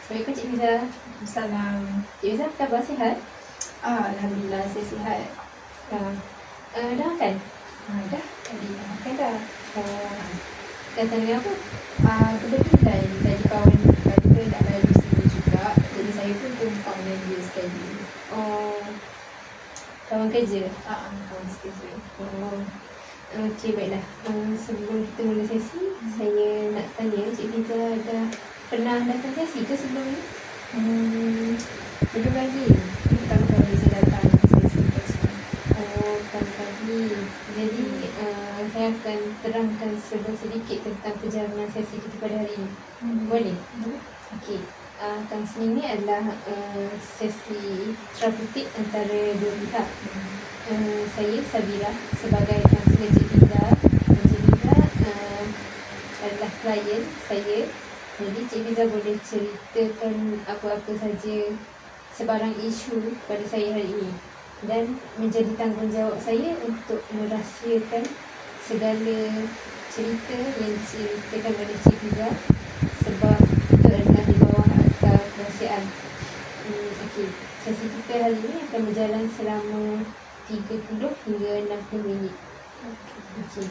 Assalamualaikum Cik Fiza. Salam. Cik Fiza, apa khabar, sihat? Alhamdulillah saya sihat. Dah makan? Dah, tadi dah makan dah. Datang dengan apa? Kebetulan tadi kawan kata nak lalu sini juga. Jadi saya pun tumpang dengan dia sekali. Oh, kawan kerja? Kawan sekerja. Okey, baiklah. Sebelum kita mula sesi, saya nak tanya Cik Fiza dah pernah datang sesi ke sebelum ni? Belum lagi. Ini pertama kali saya datang sesi personal. Oh, pertama kali. Jadi, saya akan terangkan sedikit tentang perjalanan sesi kita pada hari ini. Boleh? Okey. Kali ini adalah sesi terapeutik antara dua pihak. Saya Sabira sebagai kaunselor Cik Fiza. Cik Fiza adalah klien saya. Jadi Cik Fiza boleh ceritakan apa-apa saja sebarang isu pada saya hari ini. Dan menjadi tanggungjawab saya untuk merahsiakan segala cerita yang diceritakan oleh Cik Fiza, sebab itu adalah di bawah akta kerahsiaan. Okey, sesi kita hari ini akan berjalan selama 30 hingga 60 minit. Okey.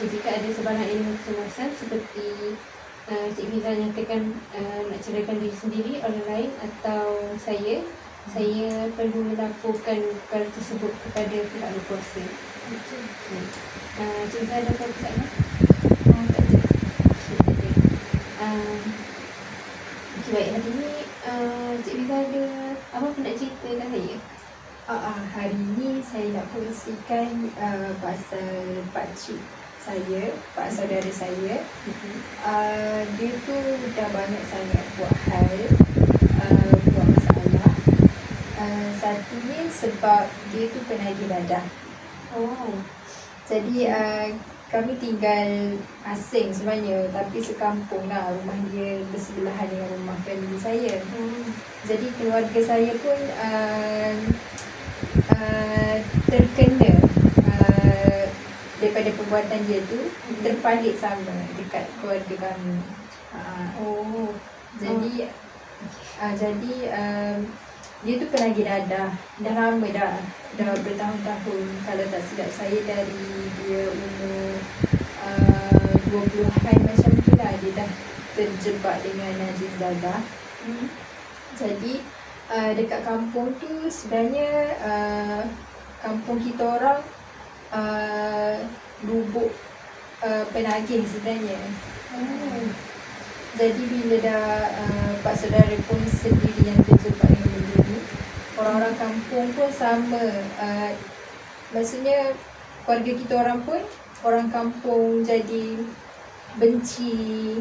Jika ada sebarang ilmu kecemasan seperti Cik Fiza nyatakan nak ceraikan diri sendiri, orang lain atau saya perlu melaporkan perkara tersebut kepada pihak berkuasa. Cik Fiza ada apa soalan? Tak ada. Okey, baik. Hari ni Cik Fiza ada apa nak ceritakan saya? Hari ni saya nak kongsikan pasal pakcik saya, pak saudara saya. Dia tu dah banyak sangat buat hal, buat masalah. Satunya sebab dia tu penagih dadah. Jadi kami tinggal asing sebenarnya, tapi sekampung lah. Rumah dia bersebelahan dengan rumah family saya. Jadi keluarga saya pun terkena daripada perbuatan dia tu, terpalit sama dekat keluarga kami. Jadi dia tu penagih dadah. Dah lama dah bertahun-tahun. Kalau tak silap saya dari dia umur 20-an macam tu lah, dia dah terjebak dengan najis dadah. Jadi dekat kampung tu sebenarnya kampung kita orang lubuk penagih sebenarnya. Jadi bila dah pak saudara pun sendiri yang terjebak dengan benda ni, orang-orang kampung pun sama. Maksudnya keluarga kita orang pun, orang kampung jadi benci,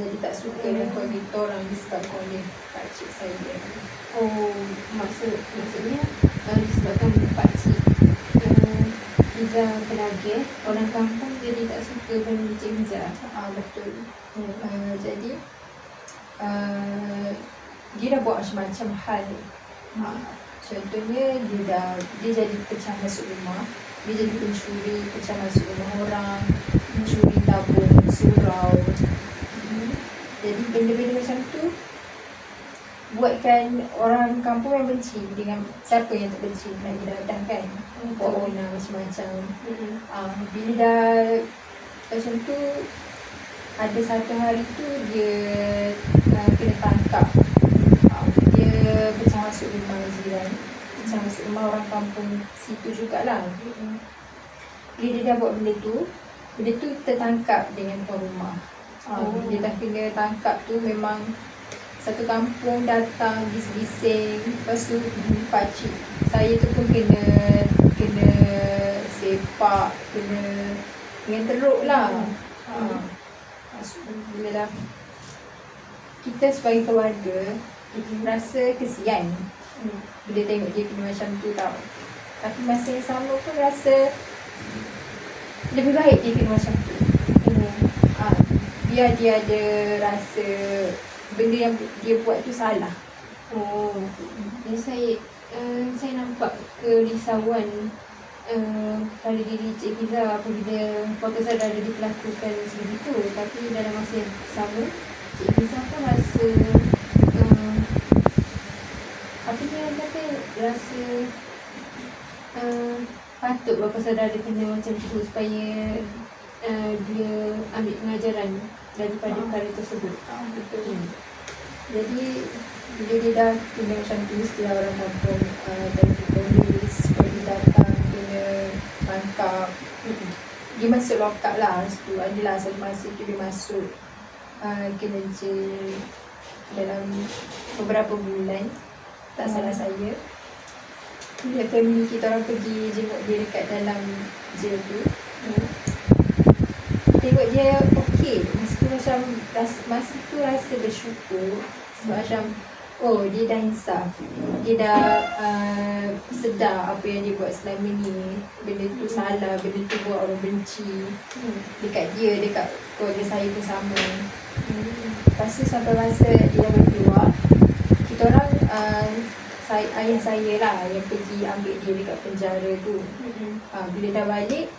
jadi tak suka dengan keluarga kita orang disebabkan oleh pakcik saya. Maksudnya disebabkan pakcik Fiza penagih, orang kampung jadi tak suka dengan Cik Fiza. Betul. Jadi dia dah buat macam-macam hal. Contohnya dia jadi pecah masuk rumah. Dia jadi pencuri, pecah masuk rumah orang, mencuri tabung surau. Jadi benda-benda macam tu buatkan orang kampung yang benci dengan siapa yang tak benci nak dadah kan. Buat warna macam-macam. Bila dah macam tu, ada satu hari tu dia kena tangkap. Dia pecah masuk rumah jiran, pecah masuk rumah orang kampung situ jugalah. Bila dia dah buat benda tu tertangkap dengan tuan rumah. Dia dah kena tangkap tu, memang satu kampung datang bising-bising. Lepas tu pakcik saya tu pun kena sepak, kena dengan teruk lah. Bila dah kita sebagai keluarga rasa kesian bila tengok dia kena macam tu tau. Tapi masa yang sama pun rasa lebih baik dia kena macam tu. Biar dia ada rasa benda yang dia buat tu salah. Dan saya nampak kerisauan pada diri Cik Fiza apabila keluarga saudara diperlakukan sebegitu. Tapi dalam masa yang sama, Cik Liza pun rasa apa dia orang kata, rasa patut bapa saudara kena macam tu supaya dia ambil pengajaran daripada perkara tersebut. Betul. Jadi bila dia dah kena macam tu, istilah orang kampung telefon polis, polis datang, kena tangkap, dia masuk lock up lah. Situ adalah satu masa tu dia masuk kena jail dalam beberapa bulan, tak salah saya. Bila family kita orang pergi jenguk dia dekat dalam jail tu, tengok dia okey. Masa tu rasa bersyukur sebab macam oh dia dah insaf, dia dah sedar apa yang dia buat selama ni, benda tu salah, benda tu buat orang benci dekat dia, dekat keluarga saya pun sama. Lepas tu sampai masa dia dah boleh keluar, kita orang ayah saya lah yang pergi ambil dia dekat penjara tu. Bila dah balik,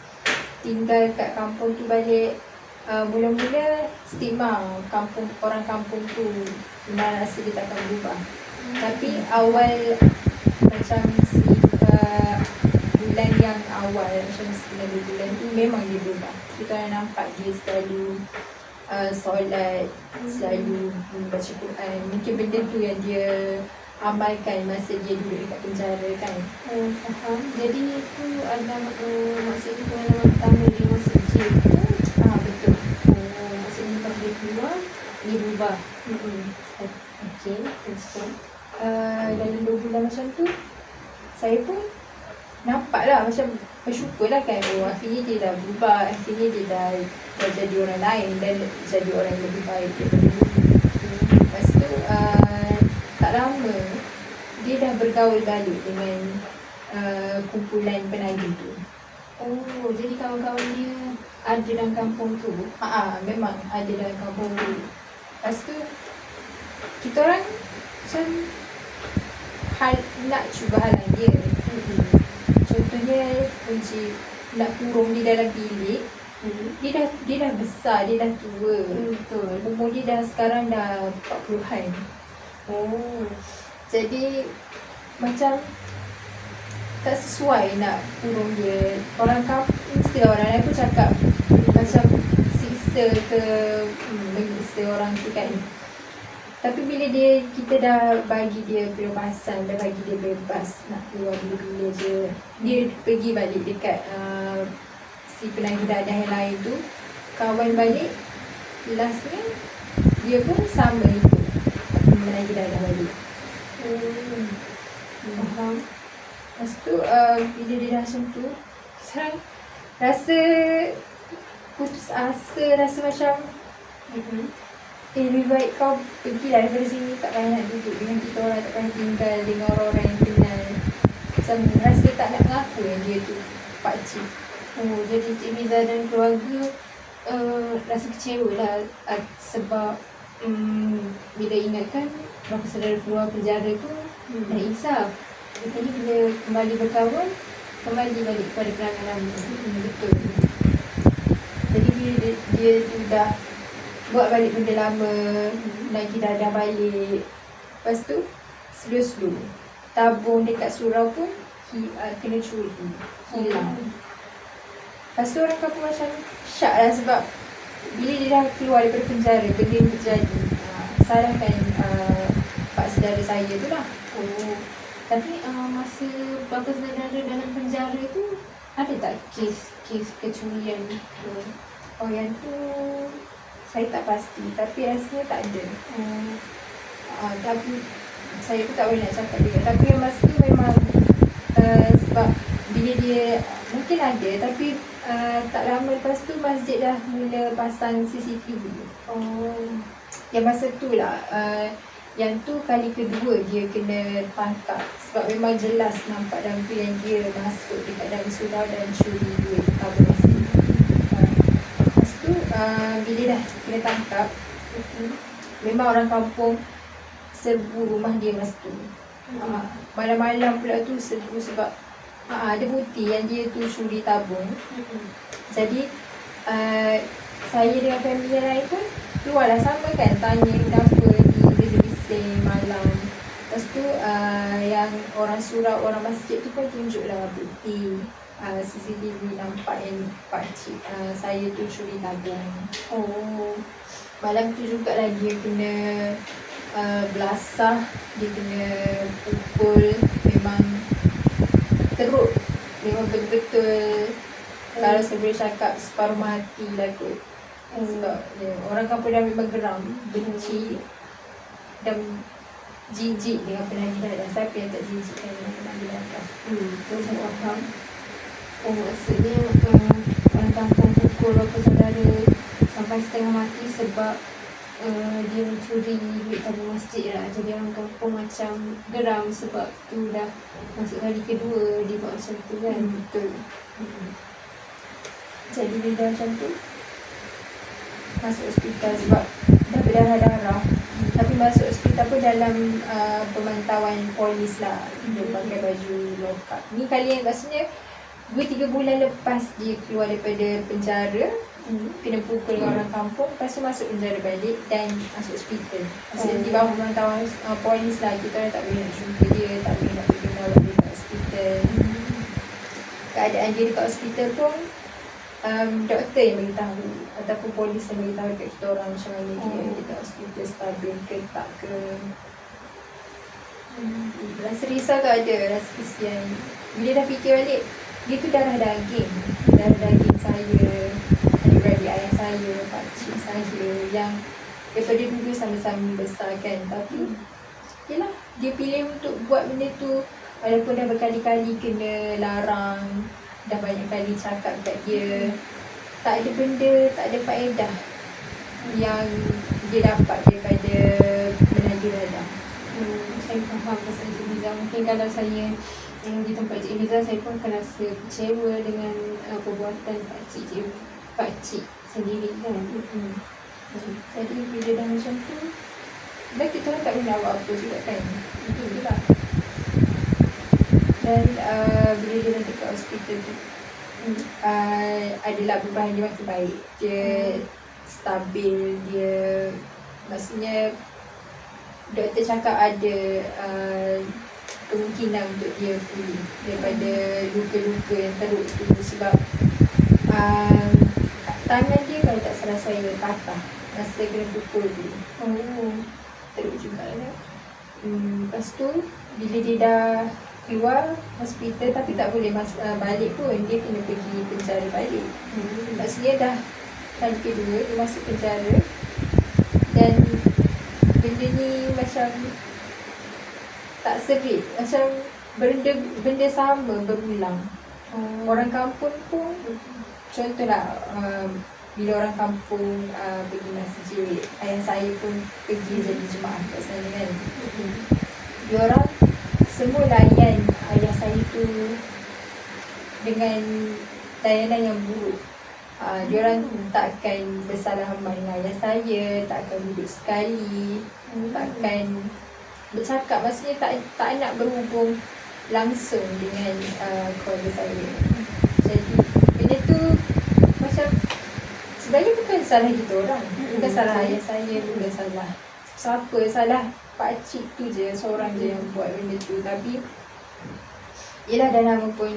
tinggal kat kampung tu balik, mula-mula stigma orang kampung tu memang rasa dia takkan berubah. Tapi awal macam bulan yang awal, macam 9 bulan tu memang dia berubah. Kita orang nampak dia selalu solat, selalu baca Quran. Mungkin benda tu yang dia amalkan masa dia duduk dekat penjara kan. Faham. Jadi itu ada maksudnya pengalaman pertama dia masuk jail tu. Betul. Maksudnya lepas dia keluar, dia berubah. Okey, teruskan. Dalam 2 bulan macam tu, saya pun nampak lah macam bersyukur lah kan. Oh akhirnya dia dah berubah, akhirnya dia dah jadi orang lain dan jadi orang yang lebih baik daripada dulu. Lepas tu tak lama dia dah bergaul balik dengan kumpulan penagih tu. Oh, jadi kawan-kawan dia ada dalam kampung tu? Memang ada dalam kampung tu. Lepas tu kita orang macam nak cuba halang dia. Contohnya kunci nak kurung dia dalam bilik. Dia dah besar, dia dah tua. Betul. Umur dia dah sekarang dah 40-an. Jadi macam tak sesuai nak kurung dia. Orang kampung, mesti orang lain pun cakap macam siksa ke mengiksa orang tu kan. Tapi bila kita dah bagi dia kebebasan, dah bagi dia bebas nak keluar bila-bila je, dia pergi balik dekat si penagih dadah yang lain tu, kawan balik. Lastnya dia pun sama ikut penagih dadah balik. Faham. Lepas tu bila dia dah macam tu, sekarang rasa putus asa, rasa macam lebih baik kau pergilah daripada sini, tak payah nak duduk dengan kita orang, tak payah tinggal dengan orang-orang yang kenal. Macam rasa tak nak mengaku yang dia tu pakcik. Jadi Cik Liza dan keluarga rasa kecewa lah sebab bila ingatkan bapa saudara keluar penjara tu dah insaf. Jadi bila kembali berkawan, kembali balik kepada perangai lama. Betul. Jadi bila dia tu dah buat balik benda lama, lagi dah balik. Lepas tu slow-slow tabung dekat surau pun kena curi, hilang. Lepas tu orang kampung macam syak lah sebab bila dia dah keluar daripada penjara, benda ni terjadi. Salahkan pak saudara saya tu lah. Tapi masa bapa saudara dalam penjara tu ada tak kes kecurian ni? Yang tu saya tak pasti, tapi rasanya tak ada. Tapi saya pun tak boleh nak cakap juga. Tapi yang masa tu memang sebab bila dia mungkin ada, tapi tak lama lepas tu masjid dah mula pasang CCTV. Yang masa tu lah, yang tu kali kedua dia kena tangkap. Sebab memang jelas nampak dalam tu yang dia masuk dekat dalam surau dan curi duit tabung masjid. Lepas tu bila dah kena tangkap, memang orang kampung serbu rumah dia masa tu. Malam-malam pula tu serbu sebab ada bukti yang dia tu curi tabung. Jadi saya dengan family yang lain pun keluarlah sama kan, tanya kenapa ni bising malam. Lepas tu yang orang surau, orang masjid tu pun tunjuklah bukti CCTV nampak yang pakcik saya tu curi tabung. Oh. Malam tu jugalah dia kena belasah, dia kena pukul, memang teruk, memang betul-betul kalau saya boleh cakap separuh mati lah kot. Sebab orang kampung dah memang geram, benci dan jijik dengan penagih. Siapa yang tak jijik kan dengan penagih? Betul, saya faham. Oh, maksudnya orang kampung pukul apa saudara sampai setengah mati sebab dia mencuri duit tabung masjid lah. Jadi orang kampung macam geram sebab tu dah masuk kali kedua dia buat macam tu kan. Betul. Jadi dia dah macam tu masuk hospital sebab dah berdarah-darah. Tapi masuk hospital pun dalam pemantauan polis lah. Dia pakai baju lokap. Ni kali yang maksudnya 2-3 bulan lepas dia keluar daripada penjara, kena pukul dengan orang kampung, lepas tu masuk penjara balik dan masuk hospital. Maksudnya di bawah pemantauan polis lah. Kita orang tak boleh nak jumpa dia, tak boleh nak pergi rawat dia kat hospital. Keadaan dia dekat hospital pun doktor yang beritahu ataupun polis yang beritahu dekat kita orang macam mana dia dekat hospital, stabil ke tak ke. Rasa risau tu ada, rasa kesian. Bila dah fikir balik, dia tu darah daging saya, adik-beradik ayah saya, pakcik saya yang daripada dulu sama-sama besarkan. Tapi yelah, dia pilih untuk buat benda tu walaupun dah berkali-kali kena larang, dah banyak kali cakap kat dia. Tak ada benda, tak ada faedah yang dia dapat daripada menagih dadah. Saya faham pasal Cik Liza. Mungkin kalau saya di tempat Cik Liza, saya pun akan rasa kecewa dengan perbuatan pakcik sendiri kan. Jadi bila dah macam tu, dah kita orang tak boleh nak buat apa juga kan. Itu je lah. Dan bila dia nanti kat hospital tu, adalah perubahan dia makin baik. Dia stabil, dia maksudnya doktor cakap ada kemungkinan untuk dia pulih daripada luka-luka yang teruk tu. Sebab tangan dia kalau tak salah saya patah masa kena pukul tu. Teruk juga lah. Lepas tu bila dia dah keluar hospital tapi tak boleh balik pun, dia kena pergi penjara balik. Maksudnya dah kali kedua dia masuk penjara dan benda ni macam tak serit, macam benda sama berulang. Orang kampung pun contohlah bila orang kampung pergi masjid, ayah saya pun pergi jadi jemaah kat sana kan. Diorang semua layan ayah saya tu dengan layanan yang buruk. Diorang takkan bersalaman dengan ayah saya, takkan duduk sekali, takkan bercakap, maksudnya tak nak berhubung langsung dengan keluarga saya. Jadi benda tu macam sebenarnya bukan salah kita orang, bukan salah ayah saya, bukan salah siapa, salah pakcik tu je, seorang je yang buat benda tu. Tapi yelah, dah lama pun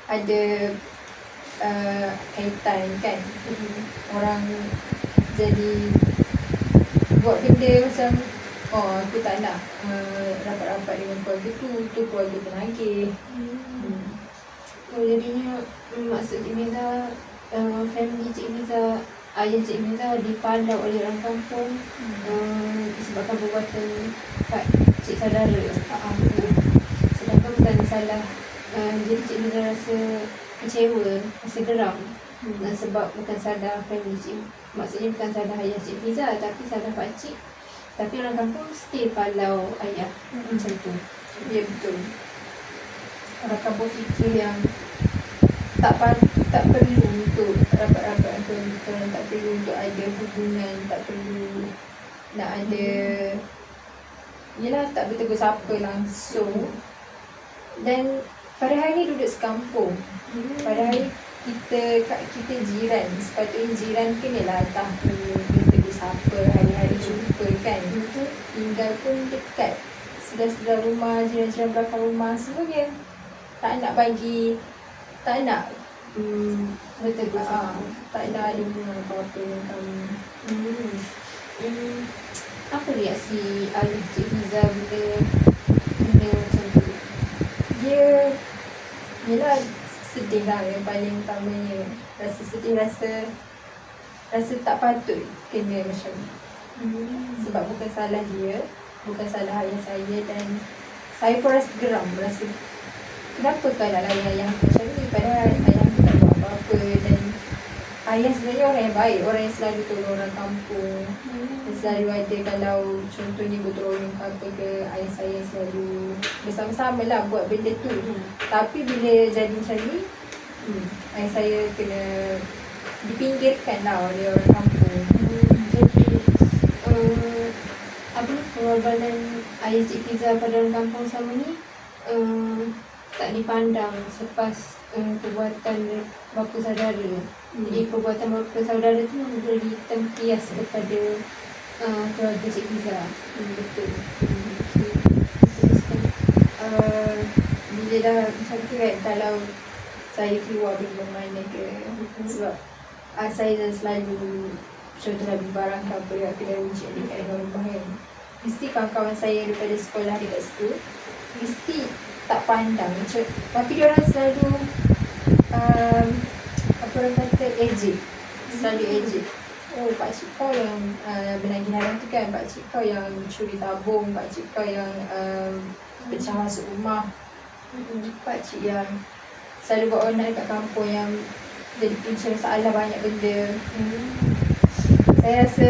ada kaitan kan. Orang jadi buat benda macam aku tak nak rapat-rapat dengan keluarga tu keluarga penagih. Jadinya maksud Cik Miza, family Cik Miza, ayah Cik Miza dipandang oleh orang kampung disebabkan perbuatan pakcik saudara. Sedangkan bukan salah. Jadi Cik Miza rasa kecewa, rasa geram sebab bukan salah family Cik, maksudnya bukan salah ayah Cik Miza tapi salah pakcik. Tapi orang kampung still palau ayah macam tu. Ya, betul. Orang kampung fikir yang tak perlu untuk rapat-rapat dengan kita, tak perlu untuk ada hubungan, tak perlu nak ada yelah, tak bertegur sapa langsung. Dan pada hari ni duduk sekampung, pada hari kita jiran, sepatutnya jiran kenalah tahu, dia tegur siapa hari-hari jumpa kan. Tinggal pun dekat sebelah-sebelah rumah, jiran-jiran belakang rumah semua dia tak nak bagi, tak nak Betul ke? tak nak ada hubungan apa-apa dengan kami. Apa reaksi ayah Cik Fiza bila kena macam tu? Dia yelah sedih lah yang paling utamanya. Rasa sedih, rasa tak patut kena macam ni. Sebab bukan salah dia, bukan salah ayah saya, dan saya pun rasa geram, rasa kenapa kau nak layan ayah aku macam ni, padahal ayah aku tak buat apa-apa. Dan ayah sebenarnya orang yang baik, orang yang selalu tolong orang kampung. Dia selalu ada, kalau contohnya gotong royong apa ke, ayah saya selalu bersama-sama lah buat benda tu. Tapi bila jadi macam ni, ayah saya kena dipinggirkan lah oleh orang kampung. Jadi pengorbanan ayah Cik Fiza pada orang kampung selama ni tak dipandang selepas perbuatan bapa saudara. Jadi perbuatan bapa saudara tu memberi tempias kepada keluarga Cik Fiza. Betul. Teruskan. Bila dah macam tu kan, kalau saya keluar pergi mana ke, sebab saya dah selalu contohlah beli barang ke apa dekat kedai runcit dekat dalam rumah kan, mesti kawan-kawan saya daripada sekolah dekat situ mesti tak pandang macam, tapi diorang selalu apa orang kata, ejek, selalu ejek. Oh, pakcik kau yang menagih haram tu kan, pakcik kau yang curi tabung, pakcik kau yang pecah masuk rumah, pakcik yang selalu buat onar kat kampung, yang jadi punca masalah banyak benda. Saya rasa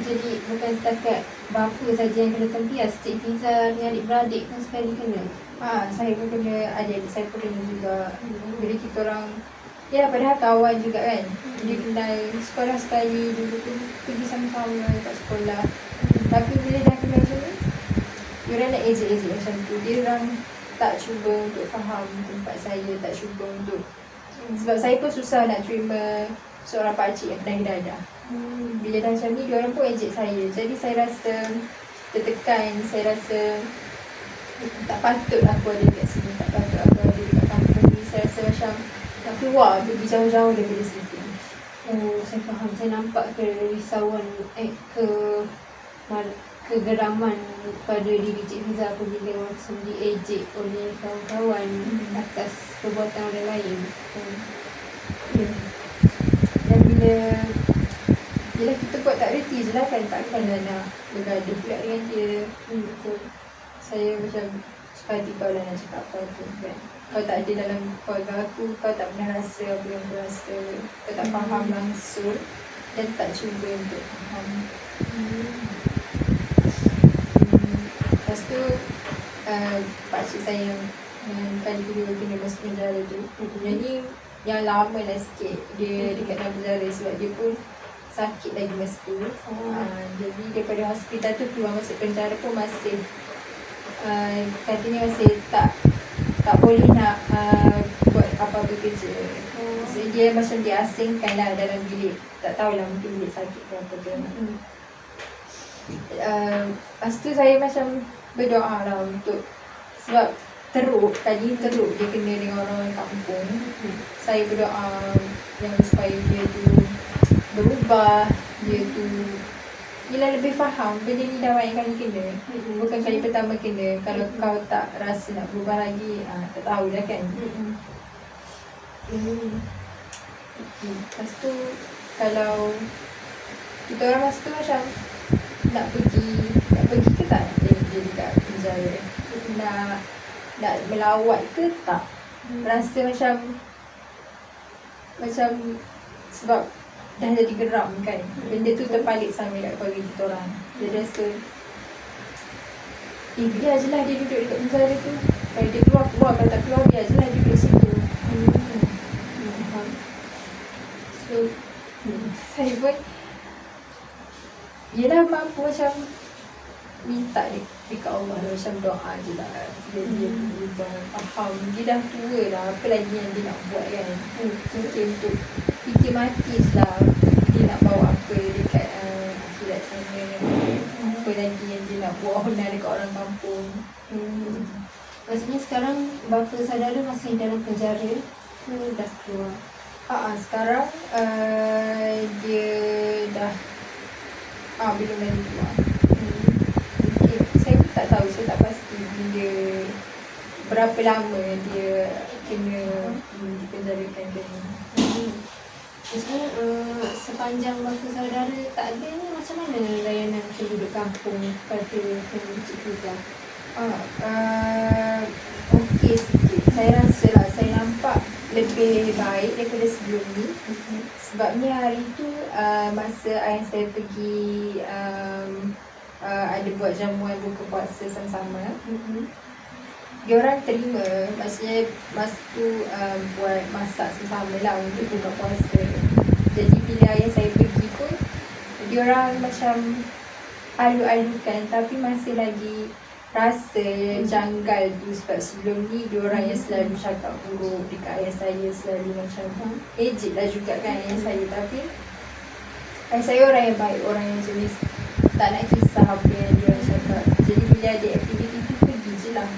Jadi bukan setakat bapa saja yang kena tempias, Cik Fiza dengan adik-beradik pun sekali kena. saya pun kena, adik-adik saya pun kena juga. Bila kita orang, ya padahal kawan juga kan, dia kenal sekolah sekali, dulu pun pergi sama-sama kat sekolah. Tapi bila dah kenal macam ni, diorang nak ejek-ejek macam tu. Dia orang tak cuba untuk faham tempat saya, tak cuba untuk, sebab saya pun susah nak terima seorang pakcik yang pernah dadah. Bila dah macam ni, diorang pun ejek saya. Jadi saya rasa tertekan, saya rasa tak patut aku ada kat sini, tak patut aku ada dekat kampung ni. Saya rasa macam nak keluar, pergi jauh-jauh daripada sini. Oh, saya faham. Saya nampak kerisauan, kegeraman pada diri Cik Fiza apabila macam diejek oleh kawan-kawan atas perbuatan orang lain. Ya. Dan bila kita buat tak reti je lah kan, takkanlah nak bergaduh pula dengan dia. Betul. Saya macam suka hati kau lah nak cakap apa tu kan. Kau tak ada dalam keluarga aku, kau tak pernah rasa apa yang aku rasa, kau tak faham langsung dan tak cuba untuk faham. Lepas tu pakcik saya yang kali kedua kena masuk penjara tu, jadi yang lama lah sikit dia dekat dalam penjara, sebab dia pun sakit lagi masa tu. Jadi daripada hospital tu keluar masuk penjara pun masih katanya masih tak boleh nak buat apa-apa kerja. So dia macam diasingkan lah dalam bilik, tak tahulah mungkin bilik sakit ke apa ke. Lepas tu saya macam berdoa lah untuk, sebab teruk dia kena dengan orang kampung. Saya berdoa yang supaya dia tu berubah, dia tu yelah lebih faham. Benda ni dah banyak kali kena, bukan kali pertama kena. Kalau kau tak rasa nak berubah lagi, tak tahulah kan. Lepas tu kalau kita orang masa tu macam nak pergi ke tak, nak tengok dia dekat penjara, nak melawat ke tak. Rasa macam sebab dah jadi geram kan, benda tu terpalit sampai kat keluarga kita orang. Dia rasa biar je lah dia duduk dekat penjara tu, kalau dia keluar, kalau tak keluar biar je lah dia duduk situ. So saya pun yelah mampu macam minta dekat Allah lah, macam doa je lah dia berubah, faham. Dia dah tua dah, apa lagi yang dia nak buat kan. Mungkin untuk fikir mati je lah, dia Maksudnya sekarang bapa saudara masih dalam penjara ke dah keluar? Sekarang dia dah belum lagi keluar. Mungkin saya pun tak tahu, saya tak pasti bila berapa lama dia kena dipenjarakan ke ni. Maksudnya sepanjang bapa saudara tak ada ni, macam mana layanan penduduk kampung pada family Cik Fiza? Okey sikit. Saya rasa lah, saya nampak lebih baik daripada sebelum ni. Sebabnya hari tu masa ayah saya pergi ada buat jamuan buka puasa sama-sama, diorang terima, maksudnya masa tu buat masak sama-sama lah untuk buka puasa. Jadi bila ayah saya pergi pun, diorang macam alu-alukan, tapi masih lagi rasa janggal tu. Sebab sebelum ni diorang yang selalu cakap buruk dekat ayah saya, selalu macam ejek lah juga kan ayah saya. Tapi ayah saya orang yang baik, orang yang jenis tak nak kisah apa yang diorang cakap. Jadi bila ada aktiviti tu, pergi je lah.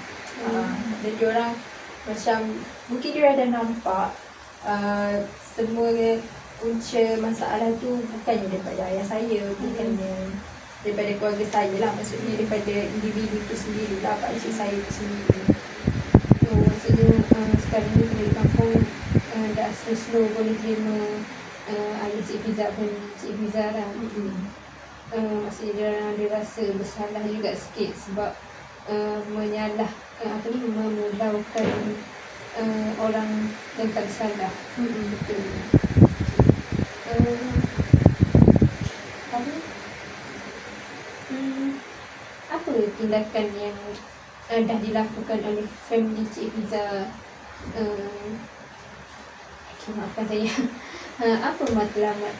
Dan diorang macam, mungkin diorang dah nampak semua punca masalah tu bukannya daripada ayah saya, bukannya daripada keluarga saya lah, maksudnya daripada individu tu sendiri lah, pakcik saya tu sendiri. Maksudnya sekarang ni penduduk kampung dah slow-slow boleh terima ayah Cik Fiza pun Cik Fiza lah. Maksudnya dia rasa bersalah juga sikit sebab memulaukan orang yang tak bersalah. Betul. Tapi apa tindakan yang dah dilakukan oleh family Cik Fiza? Maafkan saya. Apa matlamat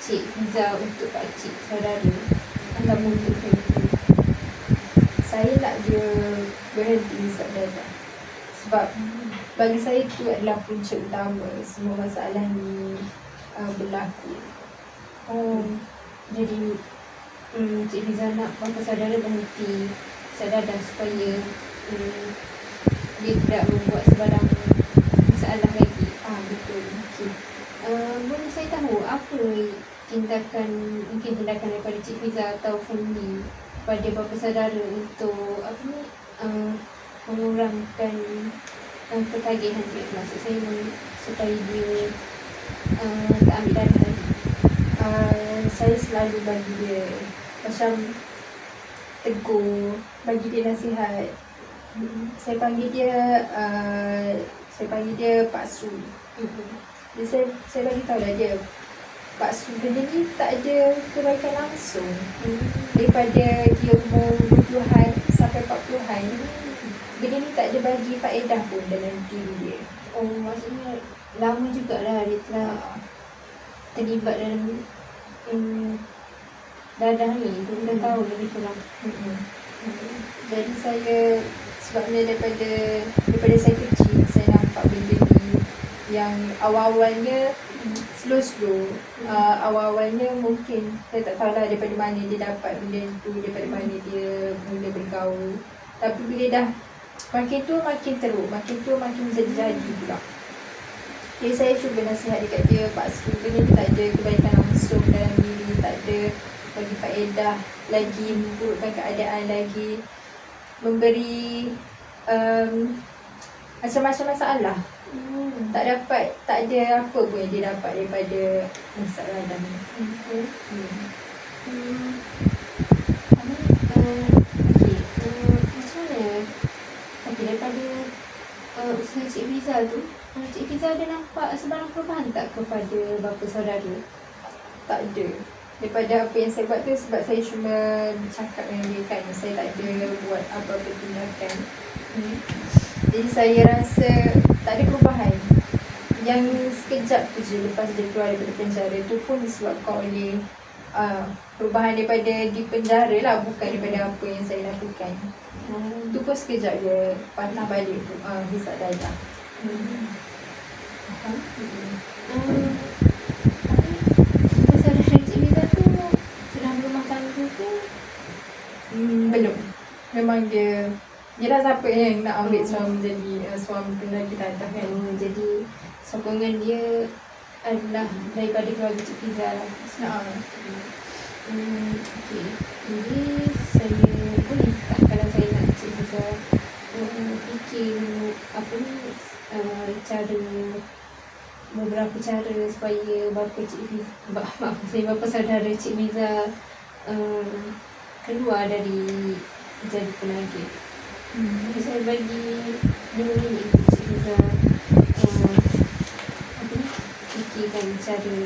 Cik Fiza untuk pakcik saudara ataupun untuk family? Saya nak dia berhenti saudara. Sebab bagi saya itu adalah punca utama semua masalah ni berlaku. Jadi Cik Fiza nak bapa saudara berhenti sedadah supaya dia tidak membuat sebarang masalah lagi. Betul. Okay. Boleh saya tahu apa tindakan daripada Cik Fiza atau family pada bapa saudara untuk mengurangkan ketagihan dia? Maksud saya supaya dia tak ambil darah lagi. Saya selalu bagi dia macam tegur, bagi dia nasihat. Saya panggil dia Pak Su. Jadi saya bagi tahu lah dia, Pak Su benda ni tak ada kebaikan langsung. Daripada dia umur 20-an sampai 40-an, benda ni tak ada bagi faedah pun dalam diri dia. Maksudnya lama jugalah dia telah terlibat dalam dadah ni, 2 tahun lebih kurang. Jadi saya, sebabnya daripada saya kecil, saya nampak benda ni yang awal-awalnya slow-slow. Awal-awalnya mungkin saya tak tahulah daripada mana dia dapat benda tu, daripada mana dia mula bergaul. Tapi bila dah makin tua makin teruk, makin tua makin menjadi-jadi pula. Jadi saya cuba nasihat dekat dia, Pak Su, benda ni tak ada kebaikan langsung dalam diri, tak ada bagi faedah lagi, memburukkan keadaan lagi, memberi macam-macam masalah. Tak ada apa pun yang dia dapat daripada masalah dan Okey. Macam mana? Okey, daripada usaha Cik Fiza tu, Cik Fiza ada nampak sebarang perubahan tak kepada bapa saudara? tak ada. Daripada apa yang saya buat tu, sebab saya cuma bercakap dengan dia kan, saya tak ada buat apa-apa tindakan. Jadi saya rasa tak ada perubahan. Yang sekejap tu je lepas dia keluar daripada penjara tu pun disebabkan oleh perubahan daripada di penjara lah, bukan daripada apa yang saya lakukan. Tu pun sekejap je patah balik tu, hisap darah. Saudara Cik Fiza tu sudah berumah tangga ke? Belum. Memang dia Yelah, siapa yang nak ambil suami jadi suami pendaki dadah kan. Jadi sokongan dia adalah daripada keluarga Cik Fiza lah. Okay. Jadi saya boleh tak kalau saya nak Cik Fiza fikir apa ni cara, beberapa cara supaya bapa Cik Fiza, bapa saudara Cik Fiza keluar dari jadi penagih. Jadi saya bagi 5 minit untuk Cik Fiza apa ni, fikirkan cara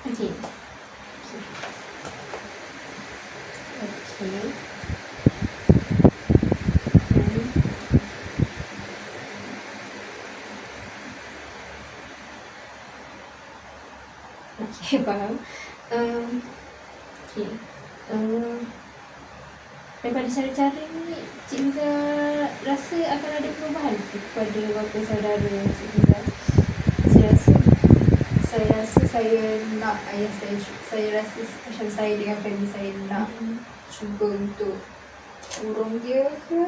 okay. Okay, faham. Okay. Daripada cara-cara ni, Cik Fiza rasa akan ada perubahan kepada bapa saudara Cik Fiza? Saya rasa saya nak ayah saya rasa macam saya dengan family saya nak cuba untuk urung dia ke.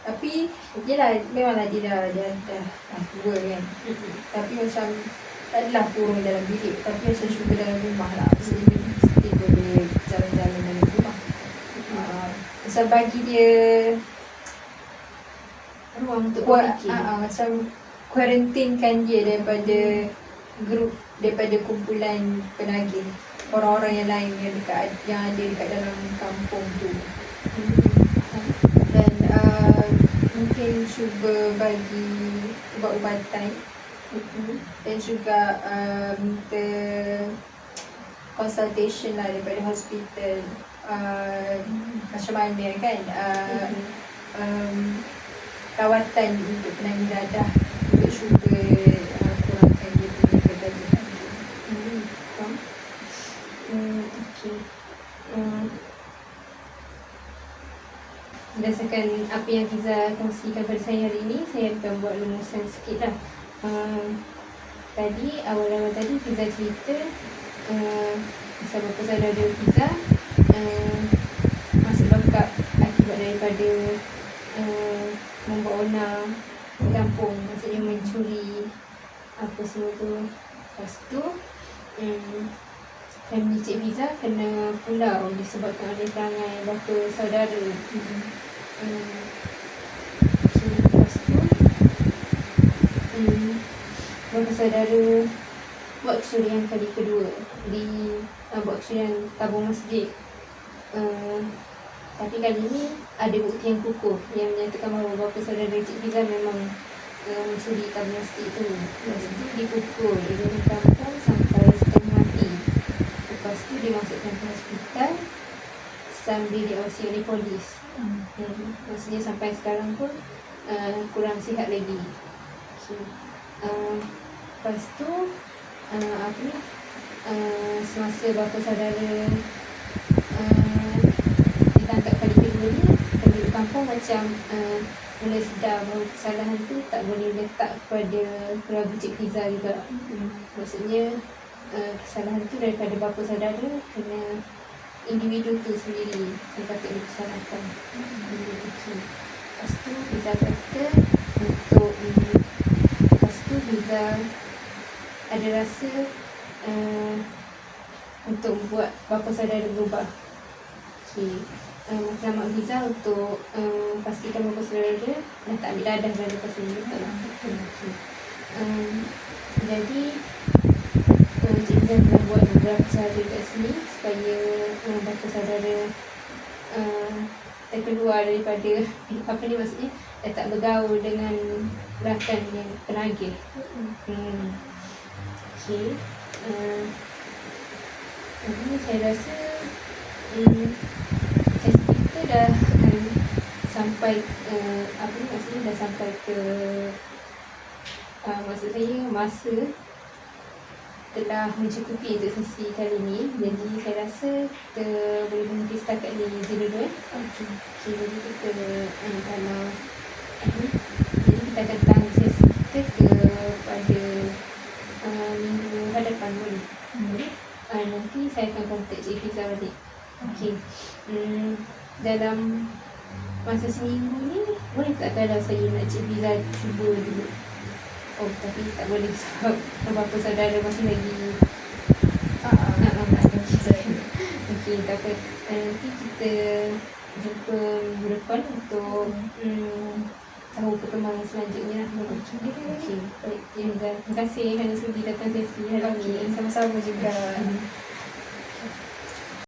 Tapi yelah, memanglah dia dah tua kan. Tapi macam tak adalah kurung dalam bilik, tapi macam cuba dalam rumah lah. Maksudnya dia mesti boleh jalan-jalan dalam rumah. Macam bagi dia ruang untuk berfikir. Macam quarantinekan dia daripada daripada kumpulan penagih, orang-orang yang lain yang ada dekat dalam kampung tu. Dan mungkin cuba bagi ubat-ubatan dan juga minta consultation lah daripada hospital, macam mana kan rawatan untuk penagih dadah, untuk cuba kurangkan dia punya ketagihan tu. Okay. Berdasarkan apa yang Fiza kongsikan pada saya hari ini, saya akan buat rumusan sikit lah. Tadi, awal-awal tadi Fiza cerita pasal bapa saudara Fiza masuk longkap akibat daripada membawa orang ke kampung, maksudnya mencuri apa semua tu. Lepas tu family Cik Fiza kena pulau disebabkan oleh perangai bapa saudara. Lepas tu bapa saudara buat kecurian kali kedua buat kecurian tabung masjid. Tapi kali ni ada bukti yang kukuh yang menyatakan bahawa bapa saudara Cik Fiza memang mencuri tabung masjid tu. Lepas tu dipukul di dalam kampung sampai setengah mati. Lepas tu dimasukkan ke hospital sambil diawasi oleh polis. Maksudnya sampai sekarang pun kurang sihat lagi. Lepas tu semasa bapa saudara ditangkap kali kedua ni, penduduk kampung macam mula sedar bahawa kesalahan tu tak boleh letak kepada keluarga Cik Fiza juga. Maksudnya kesalahan tu daripada bapa saudara, kena individu tu sendiri yang patut disalahkan. Lepas tu Fiza kata untuk lepas tu Fiza ada rasa untuk buat bapa saudara berubah. Okay. Matlamat Fiza untuk pastikan bapa saudara dah tak ambil dadah pada pasal ni, betul lah. Okay. Jadi Cik Fiza telah buat beberapa cara kat sini supaya bapa saudara terkeluar daripada apa ni, maksudnya dah tak bergaul dengan rakan yang penagih. Okay. Ini saya rasa sesi kita dah sampai apa ni, maksudnya dah sampai ke maksud saya masa telah mencukupi untuk sesi kali ni. Jadi saya rasa kita boleh berhenti setakat ni je dulu. Okay, jadi kita kalau jadi kita akan tangguh sesi kita kepada minggu hadapan boleh. Nanti saya akan kontak Cik Fiza balik. Okay. Dalam masa seminggu ni boleh tak kalau saya nak Cik Fiza cuba dulu? Oh, tapi tak boleh sebab bapa saudara masih lagi okey, tak apa. Nanti kita jumpa minggu depan untuk tahu perkembangan selanjutnya. Okey. Baik, Cik Fiza, terima kasih kerana sudi datang sesi hari ini. Sama-sama juga.